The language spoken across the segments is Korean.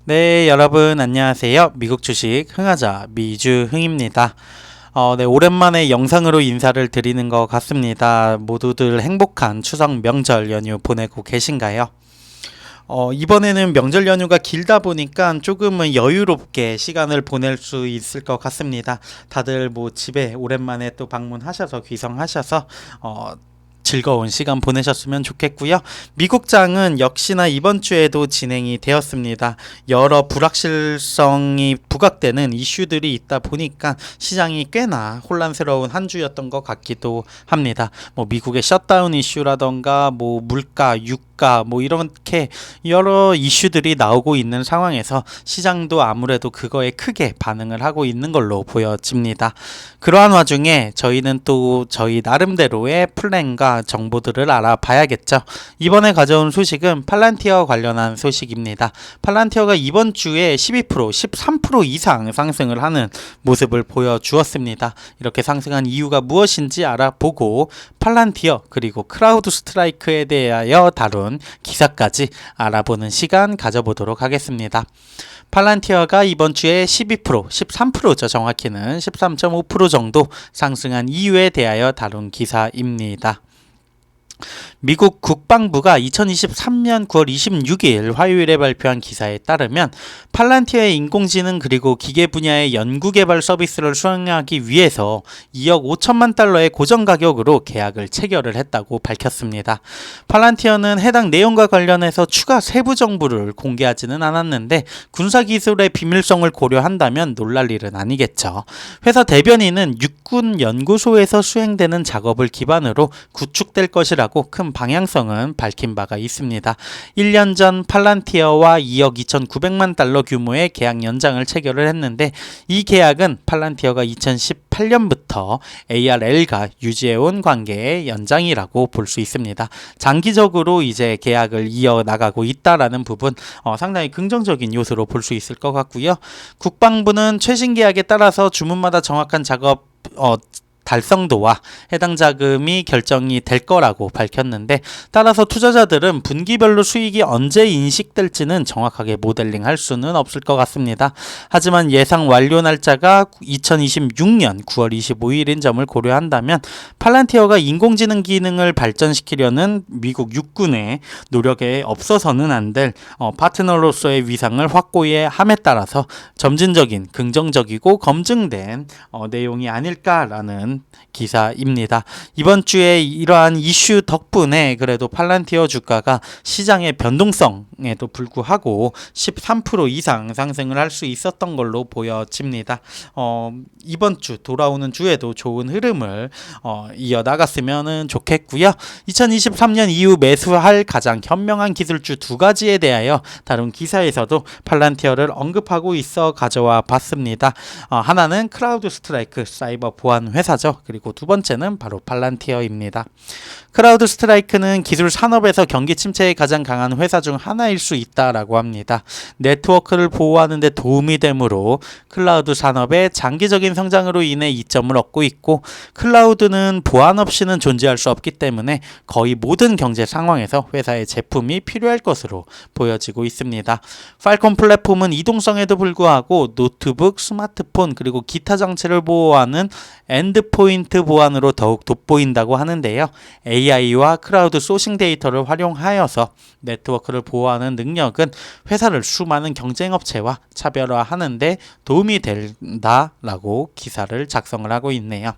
네, 여러분 안녕하세요. 미국 주식 흥하자 미주흥입니다. 네, 오랜만에 영상으로 인사를 드리는 것 같습니다. 모두들 행복한 추석 명절 연휴 보내고 계신가요? 이번에는 명절 연휴가 길다 보니까 조금은 여유롭게 시간을 보낼 수 있을 것 같습니다. 다들 뭐 집에 오랜만에 또 방문하셔서 귀성하셔서 즐거운 시간 보내셨으면 좋겠고요. 미국장은 역시나 이번 주에도 진행이 되었습니다. 여러 불확실성이 부각되는 이슈들이 있다 보니까 시장이 꽤나 혼란스러운 한 주였던 것 같기도 합니다. 뭐 미국의 셧다운 이슈라던가 뭐 물가, 유가 뭐 이렇게 여러 이슈들이 나오고 있는 상황에서 시장도 아무래도 그거에 크게 반응을 하고 있는 걸로 보여집니다. 그러한 와중에 저희는 또 저희 나름대로의 플랜과 정보들을 알아봐야겠죠. 이번에 가져온 소식은 팔란티어 관련한 소식입니다. 팔란티어가 이번 주에 12%, 13% 이상 상승을 하는 모습을 보여주었습니다. 이렇게 상승한 이유가 무엇인지 알아보고 팔란티어 그리고 크라우드 스트라이크에 대하여 다룬 기사까지 알아보는 시간 가져보도록 하겠습니다. 팔란티어가 이번 주에 12%, 13%죠. 정확히는 13.5% 정도 상승한 이유에 대하여 다룬 기사입니다. 미국 국방부가 2023년 9월 26일 화요일에 발표한 기사에 따르면 팔란티어의 인공지능 그리고 기계 분야의 연구개발 서비스를 수행하기 위해서 2억 5천만 달러의 고정 가격으로 계약을 체결을 했다고 밝혔습니다. 팔란티어는 해당 내용과 관련해서 추가 세부 정보를 공개하지는 않았는데 군사기술의 비밀성을 고려한다면 놀랄 일은 아니겠죠. 회사 대변인은 육군 연구소에서 수행되는 작업을 기반으로 구축될 것이라고 큰 방향성은 밝힌 바가 있습니다. 1년 전 팔란티어와 2억 2,900만 달러 규모의 계약 연장을 체결을 했는데 이 계약은 팔란티어가 2018년부터 ARL과 유지해온 관계의 연장이라고 볼 수 있습니다. 장기적으로 이제 계약을 이어나가고 있다라는 부분 상당히 긍정적인 요소로 볼 수 있을 것 같고요. 국방부는 최신 계약에 따라서 주문마다 정확한 작업 달성도와 해당 자금이 결정이 될 거라고 밝혔는데 따라서 투자자들은 분기별로 수익이 언제 인식될지는 정확하게 모델링할 수는 없을 것 같습니다. 하지만 예상 완료 날짜가 2026년 9월 25일인 점을 고려한다면 팔란티어가 인공지능 기능을 발전시키려는 미국 육군의 노력에 없어서는 안 될 파트너로서의 위상을 확고히 함에 따라서 점진적인 긍정적이고 검증된 내용이 아닐까라는 기사입니다. 이번 주에 이러한 이슈 덕분에 그래도 팔란티어 주가가 시장의 변동성에도 불구하고 13% 이상 상승을 할 수 있었던 걸로 보여집니다. 이번 주 돌아오는 주에도 좋은 흐름을 이어나갔으면 좋겠고요. 2023년 이후 매수할 가장 현명한 기술주 두 가지에 대하여 다룬 기사에서도 팔란티어를 언급하고 있어 가져와 봤습니다. 하나는 크라우드 스트라이크 사이버 보안 회사죠. 그리고 두 번째는 바로 팔란티어입니다. 크라우드 스트라이크는 기술 산업에서 경기 침체에 가장 강한 회사 중 하나일 수 있다라고 합니다. 네트워크를 보호하는 데 도움이 되므로 클라우드 산업의 장기적인 성장으로 인해 이점을 얻고 있고 클라우드는 보안 없이는 존재할 수 없기 때문에 거의 모든 경제 상황에서 회사의 제품이 필요할 것으로 보여지고 있습니다. 팔콘 플랫폼은 이동성에도 불구하고 노트북, 스마트폰 그리고 기타 장치를 보호하는 엔드포인트 보안으로 더욱 돋보인다고 하는데요. AI와 크라우드 소싱 데이터를 활용하여서 네트워크를 보호하는 능력은 회사를 수많은 경쟁업체와 차별화하는 데 도움이 된다라고 기사를 작성을 하고 있네요.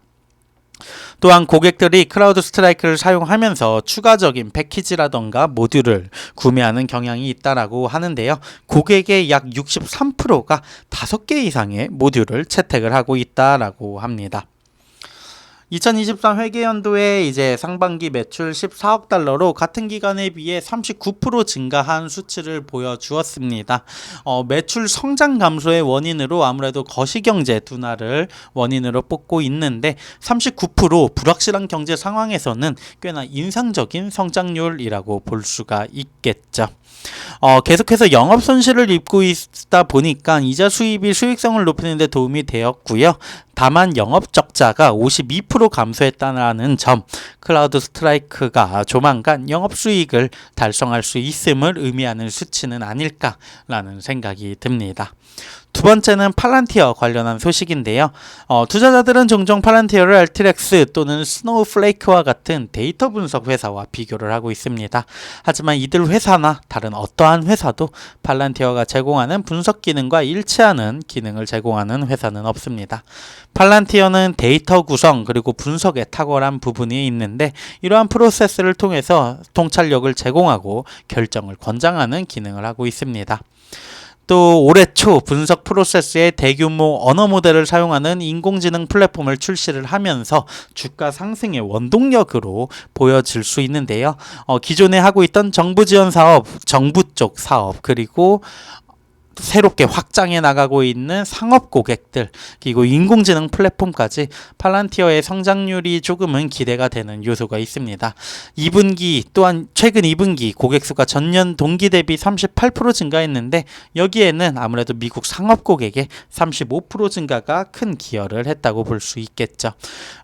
또한 고객들이 크라우드 스트라이크를 사용하면서 추가적인 패키지라던가 모듈을 구매하는 경향이 있다라고 하는데요. 고객의 약 63%가 5개 이상의 모듈을 채택을 하고 있다라고 합니다. 2023 회계연도에 이제 상반기 매출 14억 달러로 같은 기간에 비해 39% 증가한 수치를 보여주었습니다. 매출 성장 감소의 원인으로 아무래도 거시경제 둔화를 원인으로 뽑고 있는데 39% 불확실한 경제 상황에서는 꽤나 인상적인 성장률이라고 볼 수가 있겠죠. 계속해서 영업 손실을 입고 있다 보니까 이자 수입이 수익성을 높이는 데 도움이 되었고요. 다만 영업 적자가 52% 15% 감소했다는 점, 클라우드 스트라이크가 조만간 영업수익을 달성할 수 있음을 의미하는 수치는 아닐까라는 생각이 듭니다. 두 번째는 팔란티어 관련한 소식인데요. 투자자들은 종종 팔란티어를 알트렉스 또는 스노우플레이크와 같은 데이터 분석 회사와 비교를 하고 있습니다. 하지만 이들 회사나 다른 어떠한 회사도 팔란티어가 제공하는 분석 기능과 일치하는 기능을 제공하는 회사는 없습니다. 팔란티어는 데이터 구성 그리고 분석에 탁월한 부분이 있는데 이러한 프로세스를 통해서 통찰력을 제공하고 결정을 권장하는 기능을 하고 있습니다. 또 올해 초 분석 프로세스에 대규모 언어 모델을 사용하는 인공지능 플랫폼을 출시를 하면서 주가 상승의 원동력으로 보여질 수 있는데요. 기존에 하고 있던 정부 지원 사업, 정부 쪽 사업, 그리고 새롭게 확장해 나가고 있는 상업 고객들 그리고 인공지능 플랫폼까지 팔란티어의 성장률이 조금은 기대가 되는 요소가 있습니다. 2분기 또한 최근 2분기 고객 수가 전년 동기 대비 38% 증가했는데 여기에는 아무래도 미국 상업 고객의 35% 증가가 큰 기여를 했다고 볼 수 있겠죠.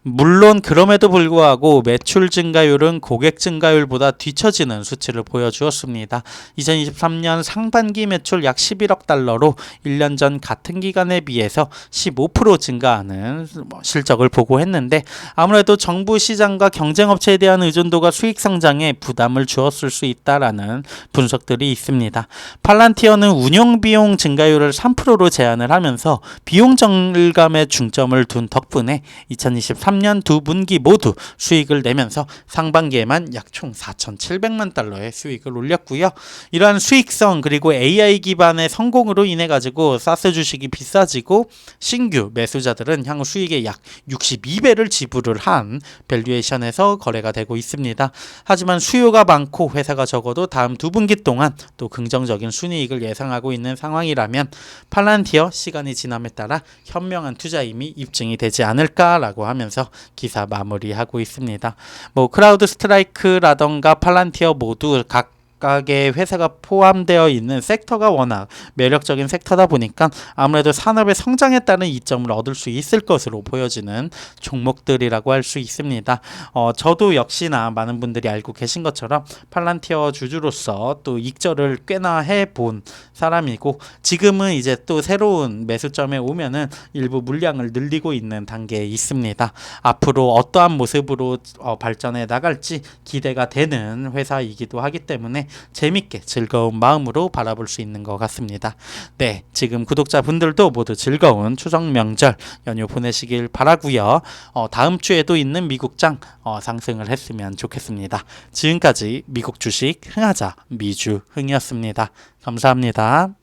물론 그럼에도 불구하고 매출 증가율은 고객 증가율보다 뒤처지는 수치를 보여주었습니다. 2023년 상반기 매출 약 11억 달러로 1년 전 같은 기간에 비해서 15% 증가하는 실적을 보고했는데 아무래도 정부 시장과 경쟁업체에 대한 의존도가 수익 성장에 부담을 주었을 수 있다라는 분석들이 있습니다. 팔란티어는 운영 비용 증가율을 3%로 제한을 하면서 비용 절감에 중점을 둔 덕분에 2023년 두 분기 모두 수익을 내면서 상반기에만 약 총 4,700만 달러의 수익을 올렸고요. 이러한 수익성 그리고 AI 기반의 성공으로 인해 가지고 사스 주식이 비싸지고 신규 매수자들은 향후 수익의 약 62배를 지불을 한 밸류에이션에서 거래가 되고 있습니다. 하지만 수요가 많고 회사가 적어도 다음 두 분기 동안 또 긍정적인 순이익을 예상하고 있는 상황이라면 팔란티어 시간이 지남에 따라 현명한 투자임이 입증이 되지 않을까라고 하면서 기사 마무리하고 있습니다. 클라우드 스트라이크라던가 팔란티어 모두 각각의 회사가 포함되어 있는 섹터가 워낙 매력적인 섹터다 보니까 아무래도 산업의 성장에 따른 이점을 얻을 수 있을 것으로 보여지는 종목들이라고 할 수 있습니다. 저도 역시나 많은 분들이 알고 계신 것처럼 팔란티어 주주로서 또 익절을 꽤나 해본 사람이고 지금은 이제 또 새로운 매수점에 오면은 일부 물량을 늘리고 있는 단계에 있습니다. 앞으로 어떠한 모습으로 발전해 나갈지 기대가 되는 회사이기도 하기 때문에 재밌게 즐거운 마음으로 바라볼 수 있는 것 같습니다. 네, 지금 구독자분들도 모두 즐거운 추석 명절 연휴 보내시길 바라고요. 다음 주에도 있는 미국장 상승을 했으면 좋겠습니다. 지금까지 미국 주식 흥하자 미주 흥이었습니다. 감사합니다.